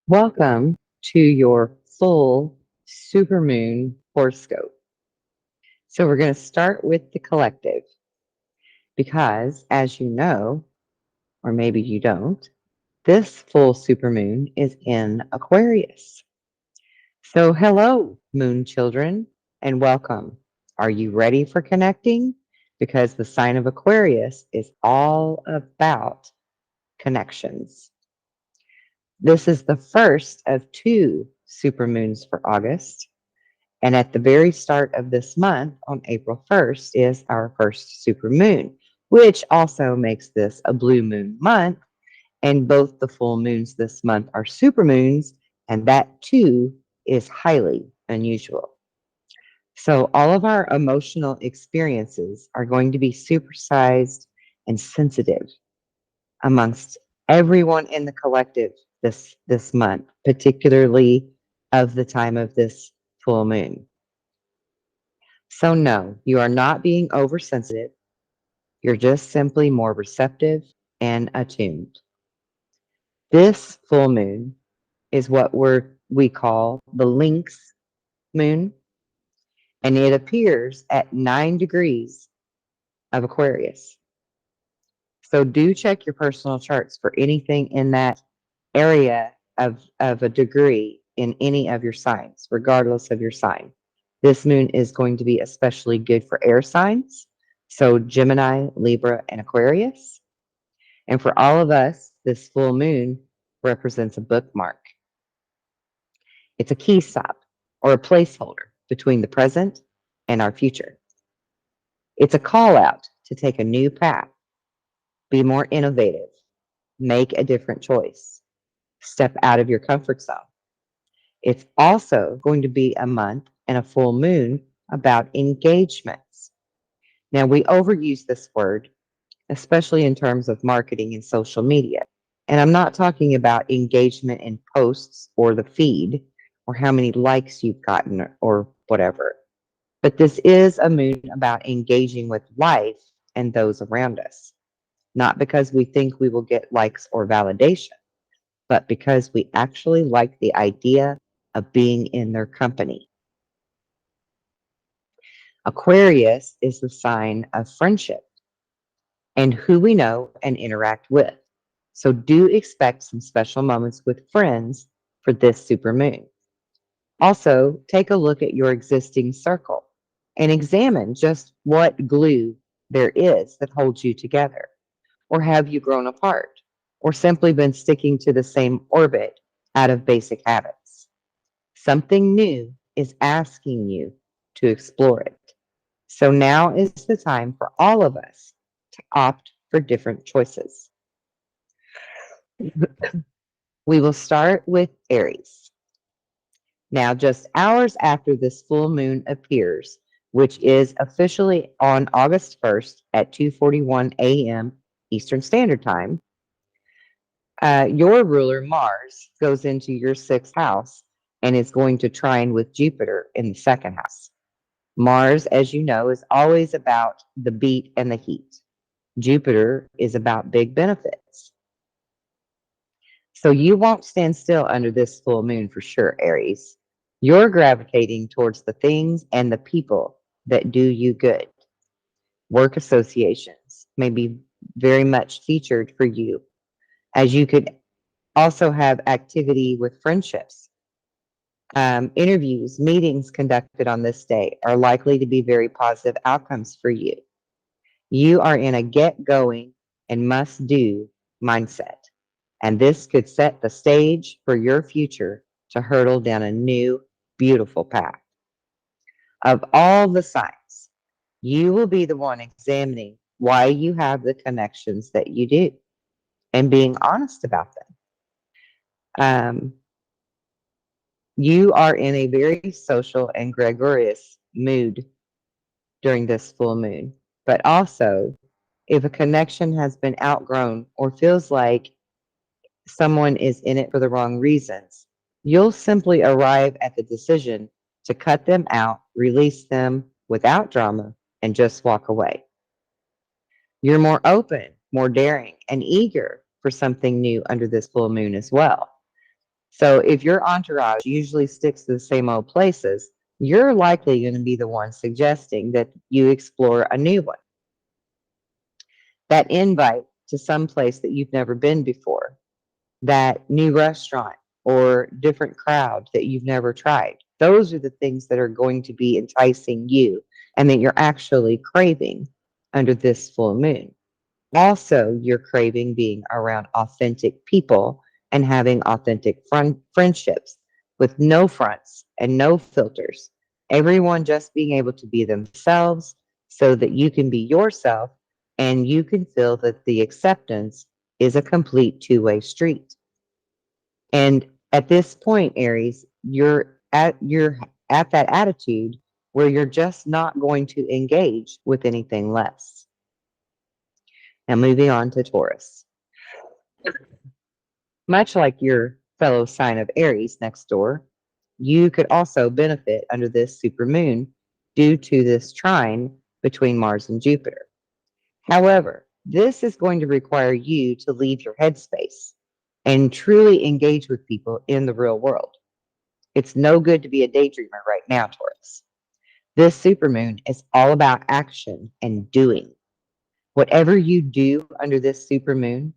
Welcome to your full supermoon horoscope. So, we're going to start with the collective because, as you know, or maybe you don't, this full supermoon is in Aquarius. So, hello, moon children, and welcome. Are you ready for connecting? Because the sign of Aquarius is all about connections. This is the first of two supermoons for August. And at the very start of this month, on April 1st, is our first super moon, which also makes this a blue moon month. And both the full moons this month are super moons, and that too is highly unusual. So, all of our emotional experiences are going to be supersized and sensitive amongst everyone in the collective this month, particularly of the time of this full moon. So, no, you are not being oversensitive. You're just simply more receptive and attuned. This full moon is what we call the Lynx moon, and it appears at 9 degrees of Aquarius. So, do check your personal charts for anything in that area of a degree in any of your signs, regardless of your sign. This moon is going to be especially good for air signs. So Gemini, Libra, and Aquarius. And for all of us, this full moon represents a bookmark. It's a key stop or a placeholder between the present and our future. It's a call out to take a new path, be more innovative, make a different choice, step out of your comfort zone. It's also going to be a month and a full moon about engagements. Now, we overuse this word, especially in terms of marketing and social media. And I'm not talking about engagement in posts or the feed or how many likes you've gotten or whatever. But this is a moon about engaging with life and those around us, not because we think we will get likes or validation, but because we actually like the idea of being in their company. Aquarius is the sign of friendship and who we know and interact with. So do expect some special moments with friends for this super moon. Also, take a look at your existing circle and examine just what glue there is that holds you together. Or have you grown apart? Or simply been sticking to the same orbit out of basic habits? Something new is asking you to explore it. So now is the time for all of us to opt for different choices. We will start with Aries. Now, just hours after this full moon appears, which is officially on August 1st at 2:41 a.m. Eastern Standard Time, your ruler Mars goes into your sixth house and is going to trine with Jupiter in the second house. Mars, as you know, is always about the beat and the heat. Jupiter is about big benefits. So you won't stand still under this full moon for sure, Aries. You're gravitating towards the things and the people that do you good. Work associations may be very much featured for you, as you could also have activity with friendships. Interviews, meetings conducted on this day are likely to be very positive outcomes for you. You are in a get going and must do mindset. And this could set the stage for your future to hurtle down a new, beautiful path. Of all the signs, you will be the one examining why you have the connections that you do and being honest about them. Um, you are in a very social and gregarious mood during this full moon, but also if a connection has been outgrown or feels like someone is in it for the wrong reasons, you'll simply arrive at the decision to cut them out, release them without drama, and just walk away. You're more open, more daring, and eager for something new under this full moon as well. So if your entourage usually sticks to the same old places, you're likely going to be the one suggesting that you explore a new one. That invite to some place that you've never been before, that new restaurant or different crowd that you've never tried. Those are the things that are going to be enticing you and that you're actually craving under this full moon. Also, you're craving being around authentic people and having authentic friendships with no fronts and no filters. Everyone just being able to be themselves so that you can be yourself and you can feel that the acceptance is a complete two-way street. And at this point, Aries, you're at that attitude where you're just not going to engage with anything less. Now moving on to Taurus. Much like your fellow sign of Aries next door, you could also benefit under this supermoon due to this trine between Mars and Jupiter. However, this is going to require you to leave your headspace and truly engage with people in the real world. It's no good to be a daydreamer right now, Taurus. This supermoon is all about action and doing. Whatever you do under this supermoon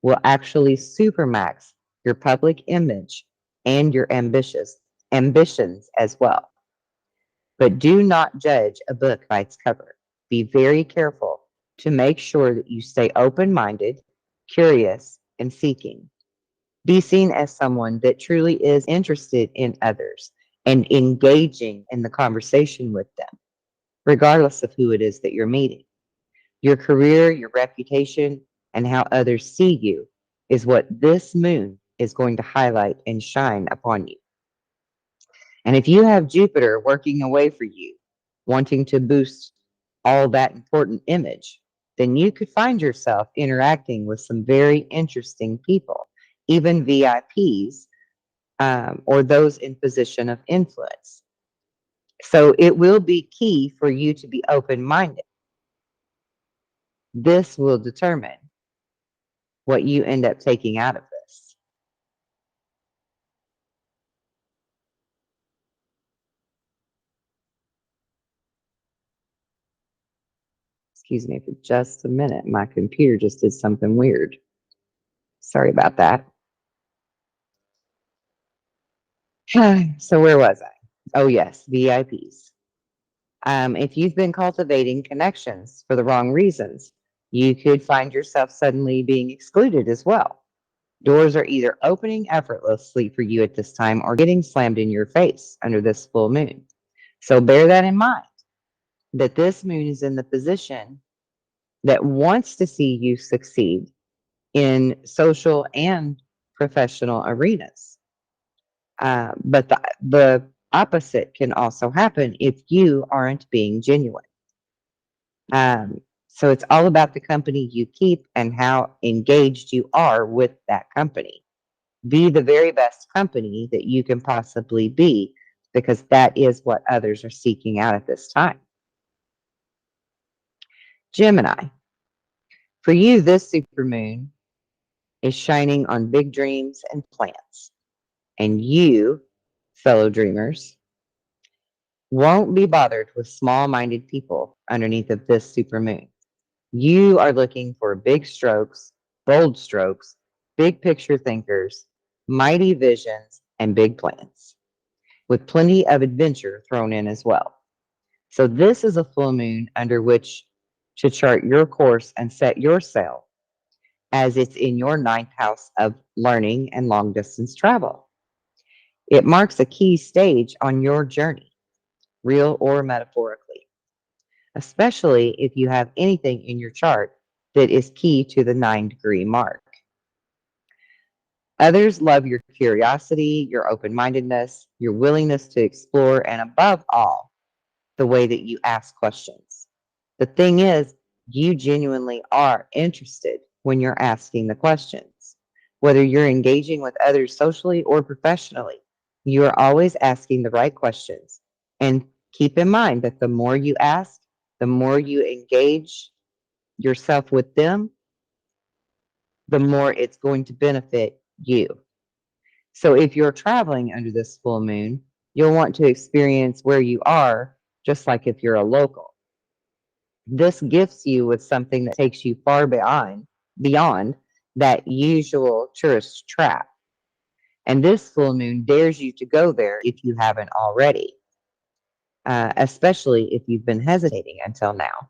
will actually supermax your public image and your ambitions as well. But do not judge a book by its cover. Be very careful to make sure that you stay open-minded, curious, and seeking. Be seen as someone that truly is interested in others and engaging in the conversation with them, regardless of who it is that you're meeting. Your career, your reputation, and how others see you is what this moon is going to highlight and shine upon you. And if you have Jupiter working away for you, wanting to boost all that important image, then you could find yourself interacting with some very interesting people, even VIPs, or those in position of influence. So it will be key for you to be open-minded. This will determine what you end up taking out of this. Excuse me for just a minute. My computer just did something weird. Sorry about that. So where was I? Oh yes, VIPs. If you've been cultivating connections for the wrong reasons, you could find yourself suddenly being excluded as well. Doors are either opening effortlessly for you at this time or getting slammed in your face under this full moon. So bear that in mind, that this moon is in the position that wants to see you succeed in social and professional arenas. But the opposite can also happen if you aren't being genuine. So it's all about the company you keep and how engaged you are with that company. Be the very best company that you can possibly be, because that is what others are seeking out at this time. Gemini, for you, this supermoon is shining on big dreams and plans. And you, fellow dreamers, won't be bothered with small-minded people underneath of this supermoon. You are looking for big strokes, bold strokes, big picture thinkers, mighty visions, and big plans, with plenty of adventure thrown in as well. So this is a full moon under which to chart your course and set your sail, as it's in your ninth house of learning and long distance travel. It marks a key stage on your journey, real or metaphorically, especially if you have anything in your chart that is key to the 9-degree mark. Others love your curiosity, your open-mindedness, your willingness to explore, and above all, the way that you ask questions. The thing is, you genuinely are interested when you're asking the questions. Whether you're engaging with others socially or professionally, you are always asking the right questions. And keep in mind that the more you ask, the more you engage yourself with them, the more it's going to benefit you. So if you're traveling under this full moon, you'll want to experience where you are, just like if you're a local. This gifts you with something that takes you far beyond that usual tourist trap. And this full moon dares you to go there if you haven't already, especially if you've been hesitating until now.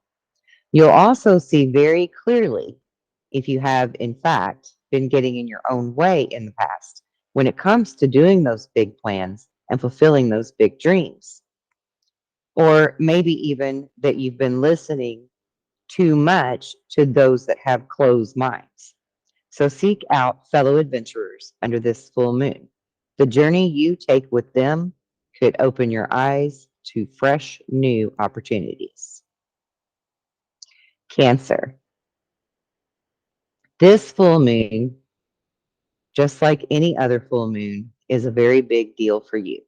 You'll also see very clearly if you have, in fact, been getting in your own way in the past when it comes to doing those big plans and fulfilling those big dreams. Or maybe even that you've been listening too much to those that have closed minds. So seek out fellow adventurers under this full moon. The journey you take with them could open your eyes to fresh new opportunities. Cancer. This full moon, just like any other full moon, is a very big deal for you.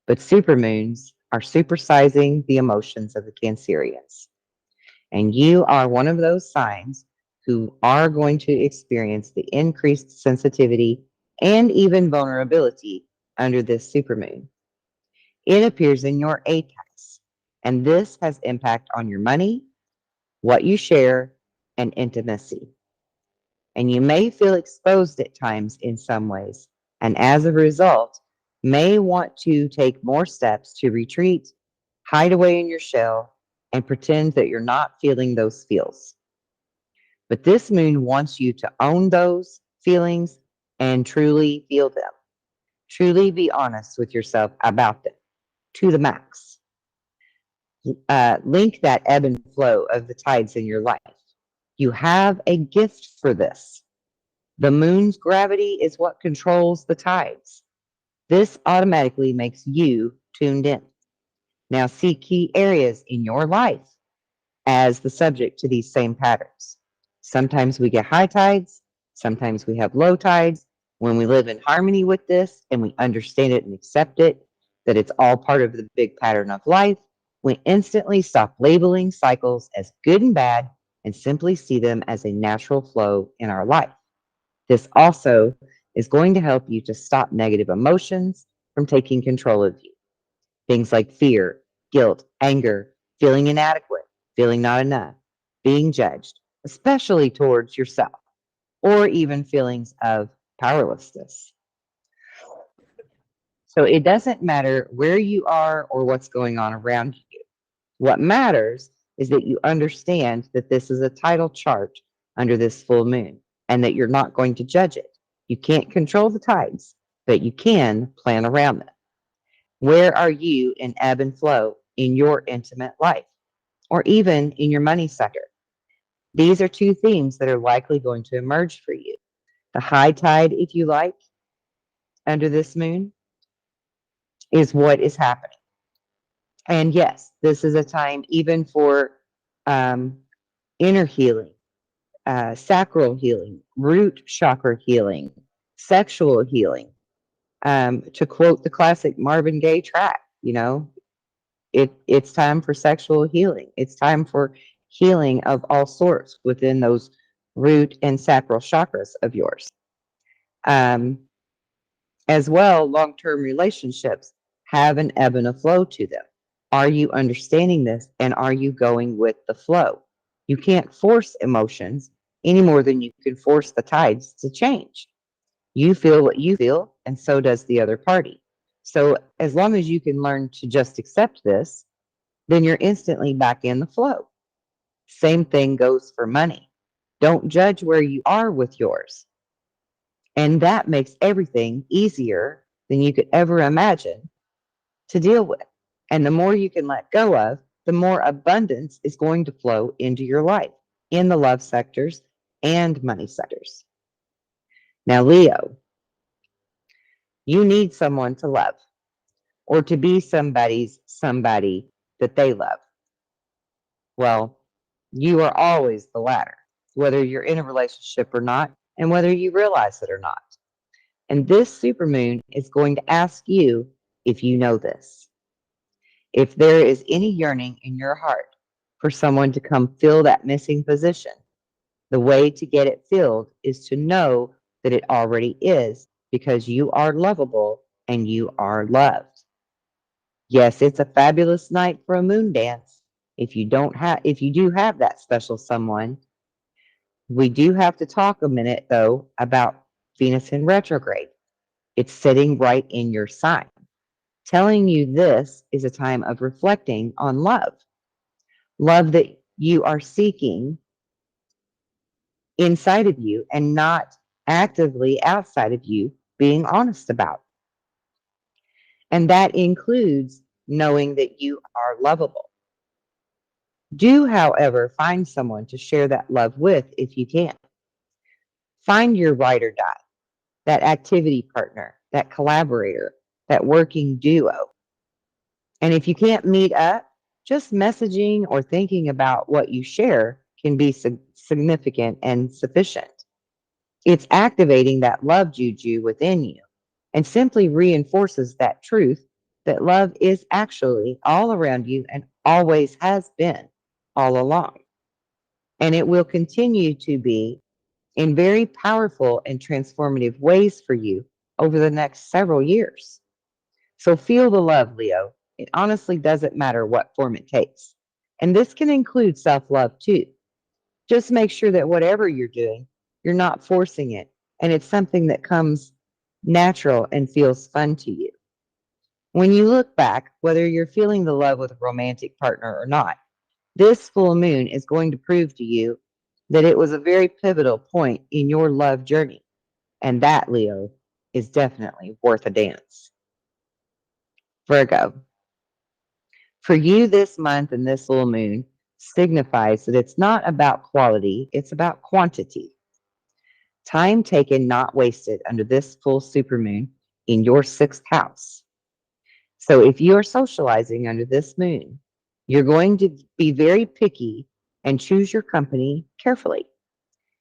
But supermoons are supersizing the emotions of the Cancerians. And you are one of those signs who are going to experience the increased sensitivity and even vulnerability under this supermoon. It appears in your 8th house, and this has impact on your money, what you share, and intimacy. And you may feel exposed at times in some ways, and as a result, may want to take more steps to retreat, hide away in your shell, and pretend that you're not feeling those feels. But this moon wants you to own those feelings and truly feel them. Truly be honest with yourself about them to the max. Link that ebb and flow of the tides in your life. You have a gift for this. The moon's gravity is what controls the tides. This automatically makes you tuned in. Now, see key areas in your life as the subject to these same patterns. Sometimes we get high tides, sometimes we have low tides. When we live in harmony with this and we understand it and accept it, that it's all part of the big pattern of life, we instantly stop labeling cycles as good and bad and simply see them as a natural flow in our life. This also is going to help you to stop negative emotions from taking control of you. Things like fear, guilt, anger, feeling inadequate, feeling not enough, being judged, especially towards yourself, or even feelings of powerlessness. So it doesn't matter where you are or what's going on around you. What matters is that you understand that this is a tidal chart under this full moon and that you're not going to judge it. You can't control the tides, but you can plan around them. Where are you in ebb and flow in your intimate life or even in your money sector? These are two themes that are likely going to emerge for you. The high tide, if you like, under this moon is what is happening. And yes, this is a time even for inner healing, sacral healing, root chakra healing, sexual healing. To quote the classic Marvin Gaye track, it's time for sexual healing. It's time for healing of all sorts within those root and sacral chakras of yours. As well, long-term relationships have an ebb and a flow to them. Are you understanding this and are you going with the flow? You can't force emotions any more than you can force the tides to change. You feel what you feel, and so does the other party. So as long as you can learn to just accept this, then you're instantly back in the flow. Same thing goes for money. Don't judge where you are with yours. And that makes everything easier than you could ever imagine to deal with. And the more you can let go of, the more abundance is going to flow into your life in the love sectors and money sectors. Now, Leo, you need someone to love or to be somebody that they love. Well, you are always the latter, whether you're in a relationship or not, and whether you realize it or not. And this supermoon is going to ask you if you know this. If there is any yearning in your heart for someone to come fill that missing position, the way to get it filled is to know that it already is because you are lovable and you are loved. Yes, it's a fabulous night for a moon dance. If you do have that special someone, we do have to talk a minute though about Venus in retrograde. It's sitting right in your sign, telling you this is a time of reflecting on love, love that you are seeking inside of you and not actively outside of you being honest about. And that includes knowing that you are lovable. Do, however, find someone to share that love with if you can. Find your ride or die, that activity partner, that collaborator, that working duo. And if you can't meet up, just messaging or thinking about what you share can be significant and sufficient. It's activating that love juju within you and simply reinforces that truth that love is actually all around you and always has been all along. And it will continue to be in very powerful and transformative ways for you over the next several years. So feel the love, Leo. It honestly doesn't matter what form it takes. And this can include self love too. Just make sure that whatever you're doing, you're not forcing it and it's something that comes natural and feels fun to you. When you look back, whether you're feeling the love with a romantic partner or not, this full moon is going to prove to you that it was a very pivotal point in your love journey. And that, Leo, is definitely worth a dance. Virgo, for you this month and this full moon signifies that it's not about quality, it's about quantity. Time taken, not wasted under this full supermoon in your sixth house. So if you are socializing under this moon, you're going to be very picky and choose your company carefully.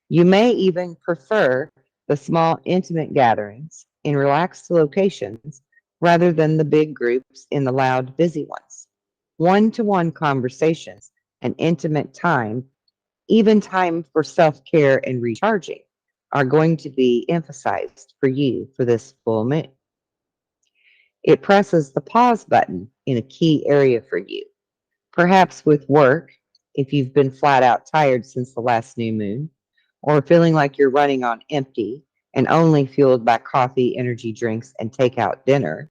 You may even prefer the small, intimate gatherings in relaxed locations rather than the big groups in the loud, busy ones. One-to-one conversations and intimate time, even time for self-care and recharging, are going to be emphasized for you for this full moon. It presses the pause button in a key area for you. Perhaps with work, if you've been flat out tired since the last new moon, or feeling like you're running on empty and only fueled by coffee, energy drinks, and takeout dinner,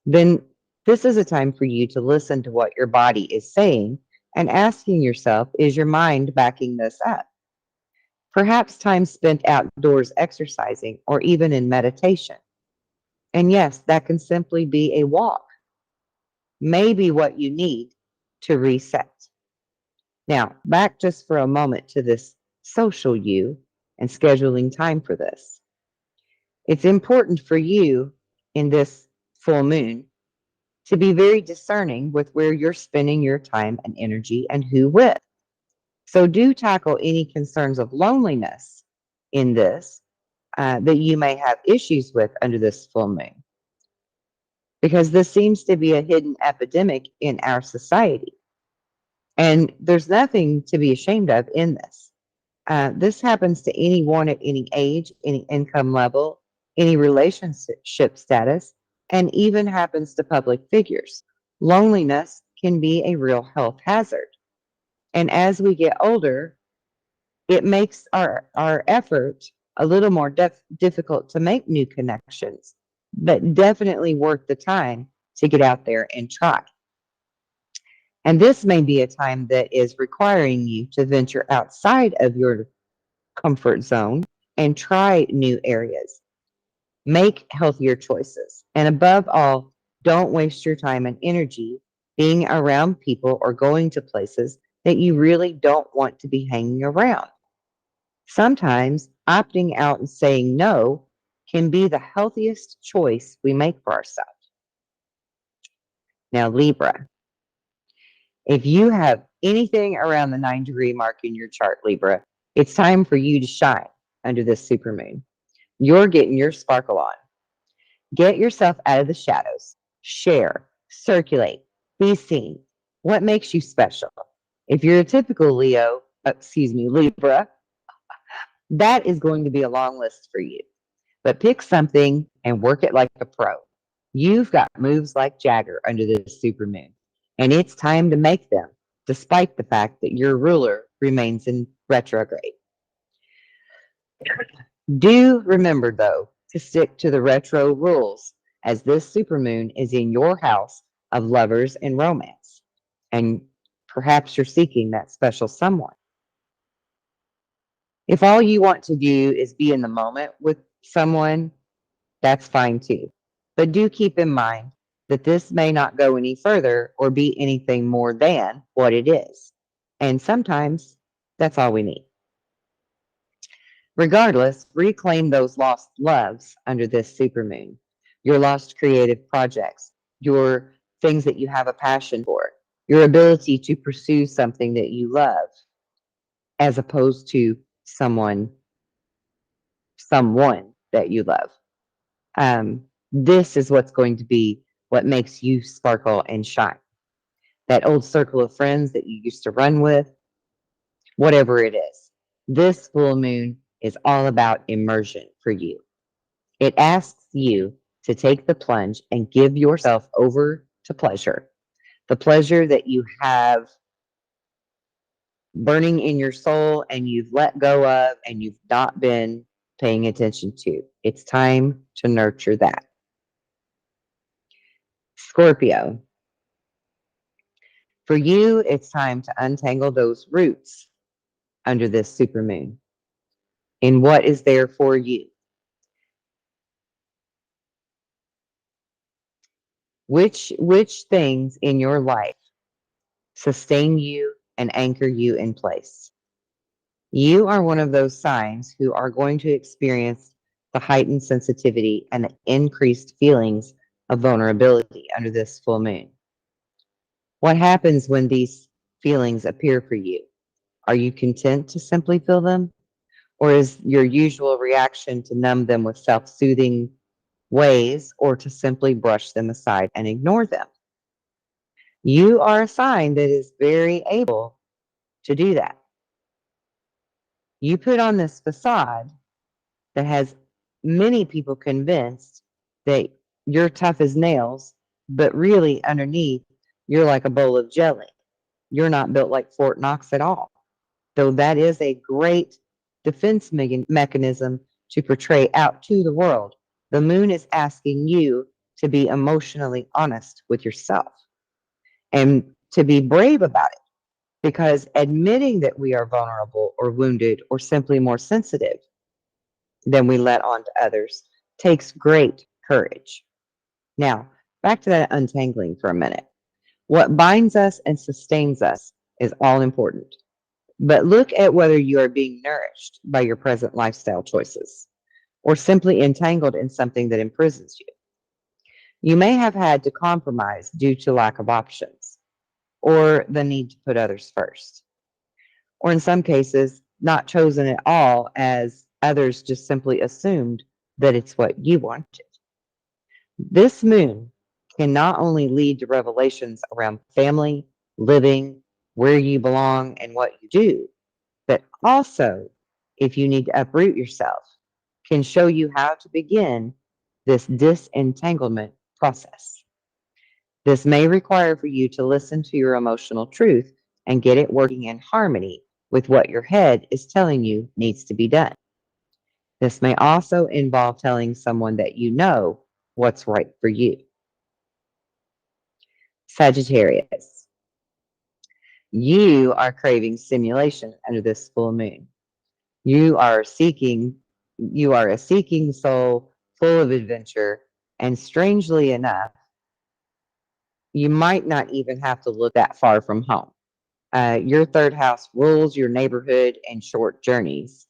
then this is a time for you to listen to what your body is saying and asking yourself, is your mind backing this up? Perhaps time spent outdoors exercising or even in meditation. And yes, that can simply be a walk, maybe what you need to reset. Now, back just for a moment to this social you and scheduling time for this. It's important for you in this full moon to be very discerning with where you're spending your time and energy and who with. So do tackle any concerns of loneliness in this that you may have issues with under this full moon, because this seems to be a hidden epidemic in our society. And there's nothing to be ashamed of in this. This happens to anyone at any age, any income level, any relationship status, and even happens to public figures. Loneliness can be a real health hazard. And as we get older, it makes our effort a little more difficult to make new connections, but definitely worth the time to get out there and try. And this may be a time that is requiring you to venture outside of your comfort zone and try new areas. Make healthier choices. And above all, don't waste your time and energy being around people or going to places that you really don't want to be hanging around. Sometimes opting out and saying no can be the healthiest choice we make for ourselves. Now, Libra, if you have anything around the 9-degree mark in your chart, Libra, it's time for you to shine under this supermoon. You're getting your sparkle on. Get yourself out of the shadows. Share, circulate, be seen. What makes you special? If you're a typical Libra, that is going to be a long list for you. But pick something and work it like a pro. You've got moves like Jagger under this supermoon, and it's time to make them, despite the fact that your ruler remains in retrograde. Do remember, though, to stick to the retro rules, as this supermoon is in your house of lovers and romance, and perhaps you're seeking that special someone. If all you want to do is be in the moment with someone, that's fine too. But do keep in mind that this may not go any further or be anything more than what it is. And sometimes that's all we need. Regardless, reclaim those lost loves under this supermoon, your lost creative projects, your things that you have a passion for, your ability to pursue something that you love, as opposed to someone that you love. This is what's going to be what makes you sparkle and shine. That old circle of friends that you used to run with, whatever it is. This full moon is all about immersion for you. It asks you to take the plunge and give yourself over to pleasure. The pleasure that you have burning in your soul and you've let go of and you've not been paying attention to. It's time to nurture that. Scorpio, for you, it's time to untangle those roots under this supermoon in what is there for you. Which things in your life sustain you and anchor you in place? You are one of those signs who are going to experience the heightened sensitivity and the increased feelings of vulnerability under this full moon. What happens when these feelings appear for you? Are you content to simply feel them? Or is your usual reaction to numb them with self soothing ways or to simply brush them aside and ignore them? You are a sign that is very able to do that. You put on this facade that has many people convinced that you're tough as nails, but really underneath, you're like a bowl of jelly. You're not built like Fort Knox at all. Though that is a great defense mechanism to portray out to the world. The moon is asking you to be emotionally honest with yourself and to be brave about it, because admitting that we are vulnerable or wounded or simply more sensitive than we let on to others takes great courage. Now, back to that untangling for a minute. What binds us and sustains us is all important. But look at whether you are being nourished by your present lifestyle choices or simply entangled in something that imprisons you. You may have had to compromise due to lack of options or the need to put others first, or in some cases, not chosen at all as others just simply assumed that it's what you wanted. This moon can not only lead to revelations around family, living, where you belong, and what you do, but also, if you need to uproot yourself, can show you how to begin this disentanglement process. This may require for you to listen to your emotional truth and get it working in harmony with what your head is telling you needs to be done. This may also involve telling someone that you know what's right for you. Sagittarius, you are craving stimulation under this full moon. You are a seeking soul full of adventure, and strangely enough, you might not even have to look that far from home. Your third house rules your neighborhood and short journeys,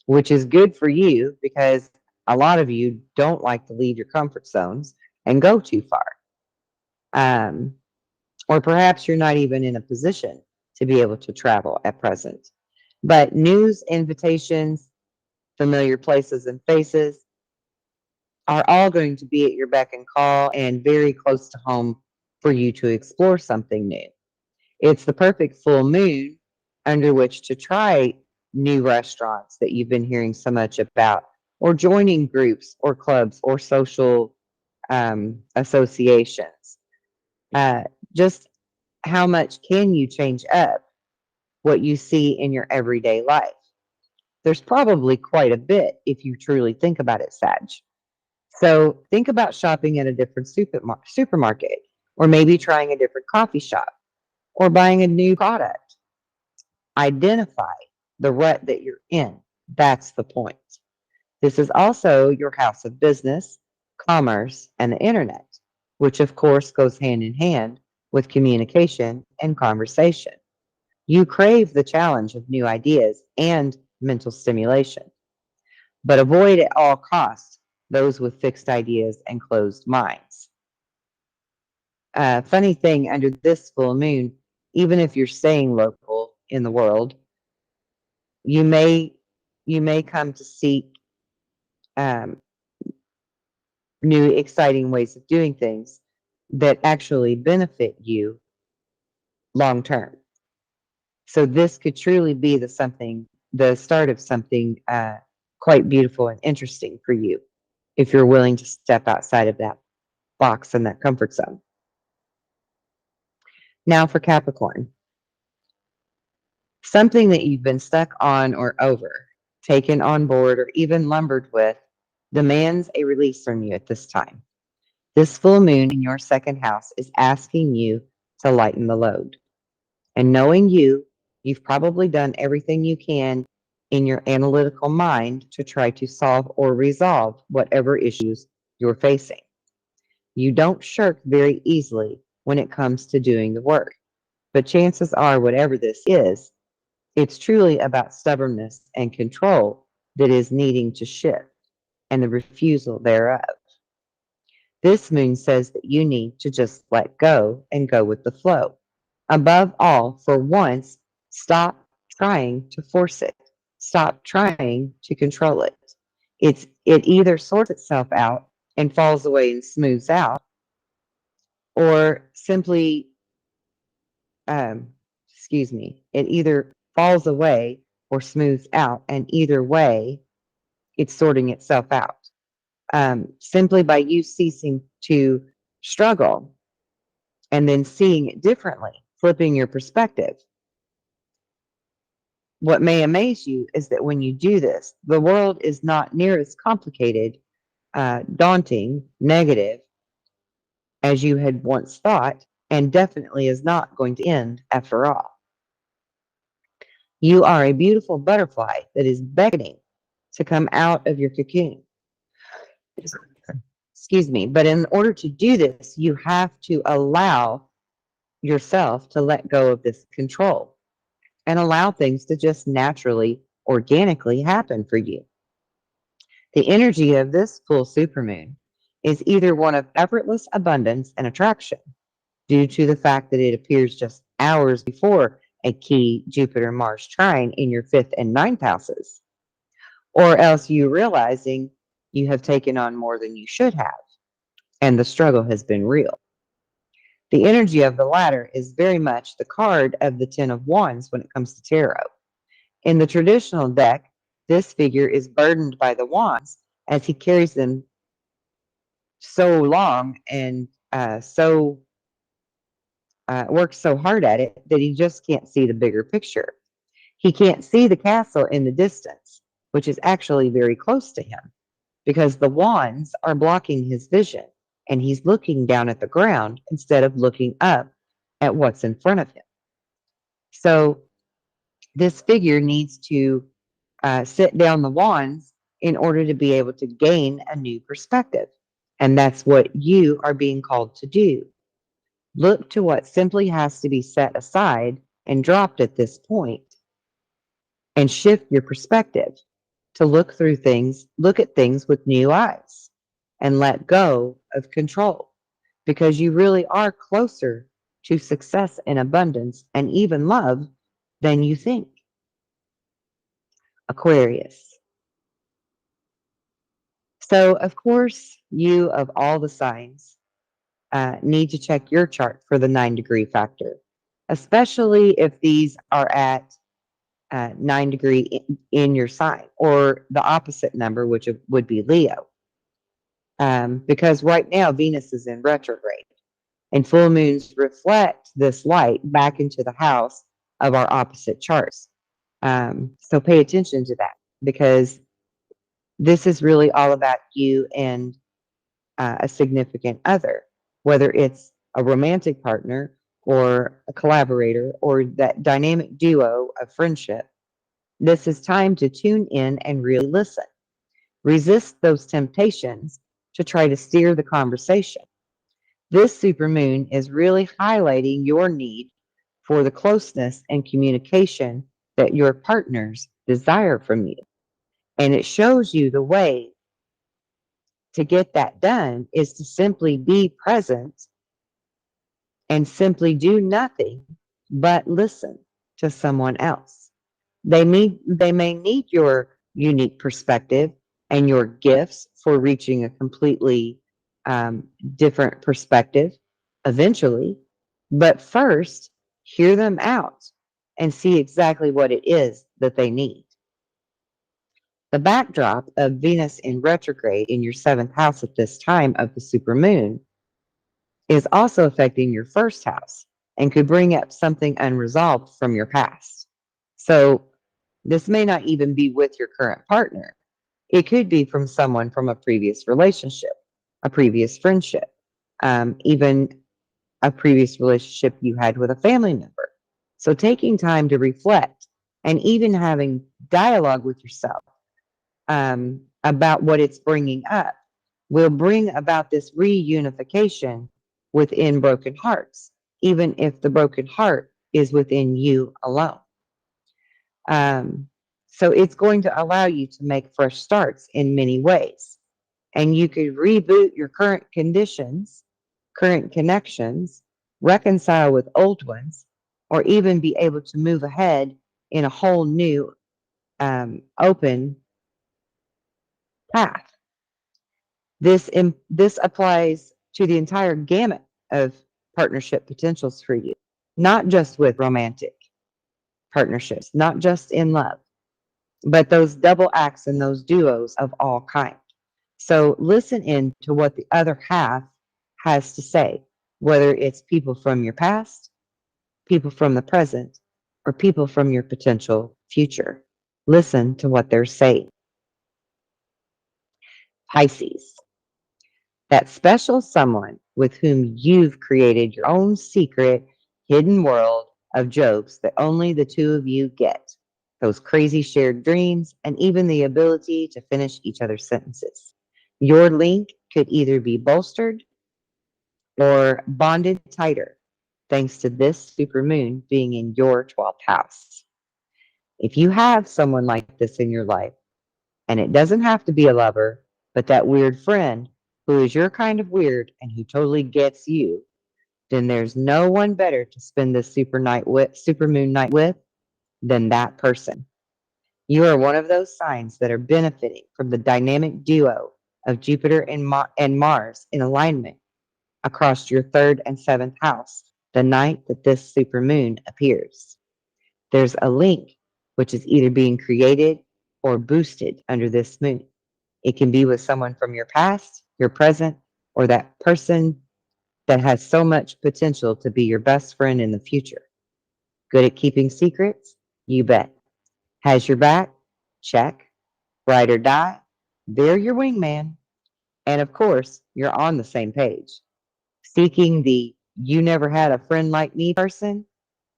which is good for you because a lot of you don't like to leave your comfort zones and go too far. Um, or perhaps you're not even in a position to be able to travel at present. But news, invitations, familiar places and faces are all going to be at your beck and call and very close to home for you to explore something new. It's the perfect full moon under which to try new restaurants that you've been hearing so much about, or joining groups or clubs or social associations. Uh, just how much can you change up what you see in your everyday life? There's probably quite a bit if you truly think about it, Sag. So think about shopping at a different supermarket, or maybe trying a different coffee shop, or buying a new product. Identify the rut that you're in. That's the point. This is also your house of business, commerce, and the internet, which of course goes hand in hand with communication and conversation. You crave the challenge of new ideas and mental stimulation, but avoid at all costs those with fixed ideas and closed minds. Funny thing, under this full moon, even if you're staying local in the world, you may come to seek um, new exciting ways of doing things that actually benefit you long term. So this could truly be the start of something quite beautiful and interesting for you, if you're willing to step outside of that box and that comfort zone. Now for Capricorn, something that you've been stuck on or over, taken on board, or even lumbered with demands a release from you at this time. This full moon in your second house is asking you to lighten the load. And knowing you, you've probably done everything you can in your analytical mind to try to solve or resolve whatever issues you're facing. You don't shirk very easily when it comes to doing the work, but chances are, whatever this is, it's truly about stubbornness and control that is needing to shift, and the refusal thereof. This moon says that you need to just let go and go with the flow. Above all, for once, stop trying to force it. Stop trying to control it. It either sorts itself out and falls away and smooths out, or simply, um, it either falls away or smooths out, and either way, it's sorting itself out. Simply by you ceasing to struggle and then seeing it differently, flipping your perspective. What may amaze you is that when you do this, the world is not near as complicated, daunting, negative as you had once thought, and definitely is not going to end after all. You are a beautiful butterfly that is beckoning to come out of your cocoon. Excuse me. But in order to do this, you have to allow yourself to let go of this control and allow things to just naturally, organically happen for you. The energy of this full supermoon is either one of effortless abundance and attraction, due to the fact that it appears just hours before a key Jupiter-Mars trine in your 5th and 9th houses, or else you realizing you have taken on more than you should have, and the struggle has been real. The energy of the latter is very much the card of the Ten of Wands when it comes to tarot. In the traditional deck, this figure is burdened by the wands as he carries them so long and works so hard at it that he just can't see the bigger picture. He can't see the castle in the distance, which is actually very close to him, because the wands are blocking his vision, and he's looking down at the ground instead of looking up at what's in front of him. So this figure needs to sit down the wands in order to be able to gain a new perspective. And that's what you are being called to do. Look to what simply has to be set aside and dropped at this point, and shift your perspective to look at things with new eyes, and let go of control, because you really are closer to success and abundance and even love than you think. Aquarius. So, of course, you of all the signs need to check your chart for the 9-degree factor, especially if these are at 9 degree in your sign, or the opposite number, which would be Leo. Because right now Venus is in retrograde, and full moons reflect this light back into the house of our opposite charts. So pay attention to that, because this is really all about you and a significant other, whether it's a romantic partner or a collaborator or that dynamic duo of friendship. This is time to tune in and really listen. Resist those temptations to try to steer the conversation. This supermoon is really highlighting your need for the closeness and communication that your partners desire from you. And it shows you the way to get that done is to simply be present and simply do nothing but listen to someone else. They may need your unique perspective and your gifts for reaching a completely different perspective eventually. But first, hear them out and see exactly what it is that they need. The backdrop of Venus in retrograde in your seventh house at this time of the supermoon is also affecting your first house and could bring up something unresolved from your past. So, this may not even be with your current partner. It could be from someone from a previous relationship, a previous friendship, even a previous relationship you had with a family member. So, taking time to reflect and even having dialogue with yourself about what it's bringing up will bring about this reunification within broken hearts, even if the broken heart is within you alone. Um, so it's going to allow you to make fresh starts in many ways. And you could reboot your current conditions, current connections, reconcile with old ones, or even be able to move ahead in a whole new open path. This applies to the entire gamut of partnership potentials for you, not just with romantic partnerships, not just in love, but those double acts and those duos of all kinds. So listen in to what the other half has to say, whether it's people from your past, people from the present, or people from your potential future. Listen to what they're saying. Pisces, that special someone with whom you've created your own secret, hidden world of jokes that only the two of you get. Those crazy shared dreams, and even the ability to finish each other's sentences. Your link could either be bolstered or bonded tighter, thanks to this supermoon being in your 12th house. If you have someone like this in your life, and it doesn't have to be a lover, but that weird friend who is your kind of weird and who totally gets you, then there's no one better to spend this supermoon night with than that person. You are one of those signs that are benefiting from the dynamic duo of Jupiter and Mars in alignment across your third and seventh house the night that this supermoon appears. There's a link which is either being created or boosted under this moon. It can be with someone from your past, your present, or that person that has so much potential to be your best friend in the future. Good at keeping secrets? You bet. Has your back? Check. Ride or die? They're your wingman. And of course, you're on the same page. Seeking the you never had a friend like me person?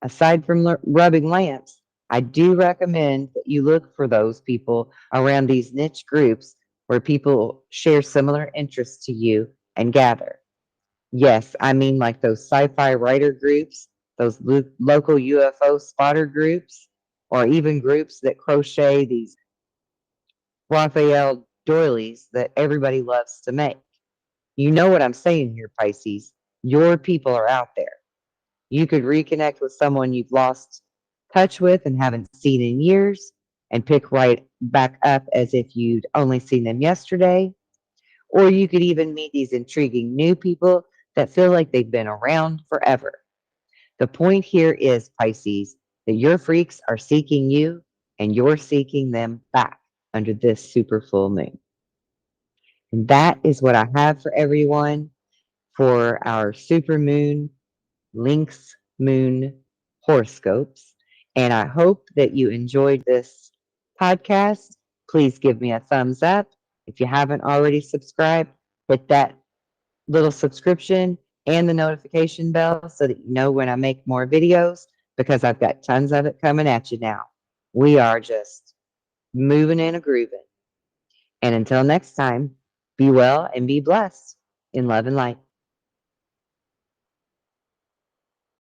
Aside from rubbing lamps, I do recommend that you look for those people around these niche groups where people share similar interests to you and gather. Yes, I mean like those sci-fi writer groups, those local UFO spotter groups, or even groups that crochet these Raphael doilies that everybody loves to make. You know what I'm saying here, Pisces. Your people are out there. You could reconnect with someone you've lost touch with and haven't seen in years and pick right back up as if you'd only seen them yesterday. Or you could even meet these intriguing new people that feel like they've been around forever. The point here is, Pisces, that your freaks are seeking you and you're seeking them back under this super full moon. And that is what I have for everyone for our super moon, Lynx moon horoscopes. And I hope that you enjoyed this podcast. Please give me a thumbs up. If you haven't already subscribed, hit that little subscription and the notification bell so that you know when I make more videos, because I've got tons of it coming at you now. We are just moving and a grooving. And until next time, be well and be blessed in love and light.